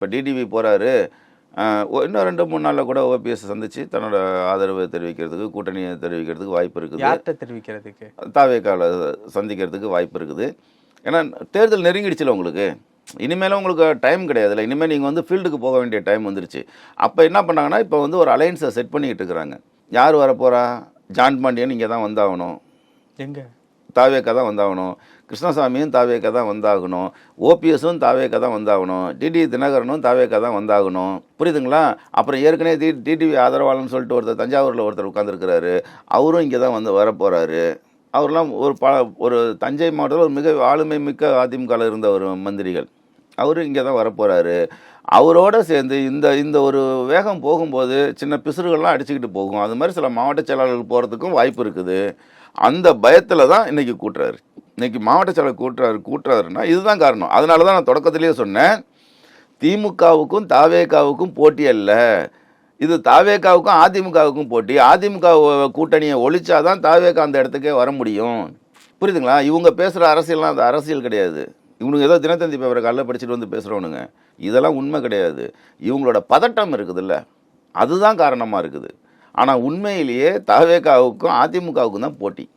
இப்போ டிடிவி போகிறாரு, இன்னும் 2-3 நாளில் கூட ஓபிஎஸ் சந்தித்து தன்னோட ஆதரவை தெரிவிக்கிறதுக்கு, கூட்டணியை தெரிவிக்கிறதுக்கு வாய்ப்பு இருக்குது. யார்கிட்ட தெரிவிக்கிறதுக்கு? தாவேக்காவில் சந்திக்கிறதுக்கு வாய்ப்பு இருக்குது. ஏன்னா தேர்தல் நெருங்கிடுச்சுல உங்களுக்கு. இனிமேலும் உங்களுக்கு டைம் கிடையாதுல்ல. இனிமேல் நீங்கள் வந்து ஃபீல்டுக்கு போக வேண்டிய டைம் வந்துருச்சு. அப்போ என்ன பண்ணாங்கன்னா, இப்போ வந்து ஒரு அலையன்ஸை செட் பண்ணிக்கிட்டு இருக்கிறாங்க. யார் வரப்போகிறா? ஜான் பாண்டியன் இங்கே தான் வந்தாகணும். எங்கே? தாவேக்கா தான் வந்தாகணும். கிருஷ்ணசாமியும் தாவேக்கா தான் வந்தாகணும். ஓபிஎஸும் தாவேக்கா தான் வந்தாகணும். டிடி தினகரனும் தாவேக்கா தான் வந்தாகணும். புரியுதுங்களா? அப்புறம் ஏற்கனவே டிடிவி ஆதரவாளன்னு சொல்லிட்டு ஒருத்தர் தஞ்சாவூரில் ஒருத்தர் உட்காந்துருக்கிறாரு. அவரும் இங்கே தான் வந்து வரப்போகிறாரு. அவரெல்லாம் ஒரு தஞ்சை மாவட்டத்தில் ஒரு மிக ஆளுமை மிக்க அதிமுகவில் இருந்த ஒரு மந்திரிகள். அவரும் இங்கே தான் வரப்போகிறாரு. அவரோடு சேர்ந்து இந்த ஒரு வேகம் போகும்போது சின்ன பிசுறுகள்லாம் அடிச்சுக்கிட்டு போகும். அது மாதிரி சில மாவட்ட செயலாளர்கள் போகிறதுக்கும் வாய்ப்பு இருக்குது. அந்த பயத்தில் தான் இன்றைக்கி கூட்டுறாரு. இன்றைக்கி மாவட்ட செயலாளர் கூட்டுறாருன்னா இதுதான் காரணம். அதனால தான் நான் தொடக்கத்திலேயே சொன்னேன், திமுகவுக்கும் தாவேக்காவுக்கும் போட்டி அல்ல, இது தாவேக்காவுக்கும் அதிமுகவுக்கும் போட்டி. அதிமுக கூட்டணியை ஒழிச்சாதான் தாவேக்கா அந்த இடத்துக்கே வர முடியும். புரியுதுங்களா? இவங்க பேசுகிற அரசியல்லாம் அது அரசியல் கிடையாது. இவனுங்க ஏதோ தினத்தந்தி பேப்பரை காலைல படிச்சுட்டு வந்து பேசுகிறவனுங்க. இதெல்லாம் உண்மை கிடையாது. இவங்களோட பதட்டம் இருக்குதுல்ல, அதுதான் காரணமாக இருக்குது. ஆனால் உண்மையிலேயே தாவேக்காவுக்கும் அதிமுகவுக்கும் தான் போட்டி.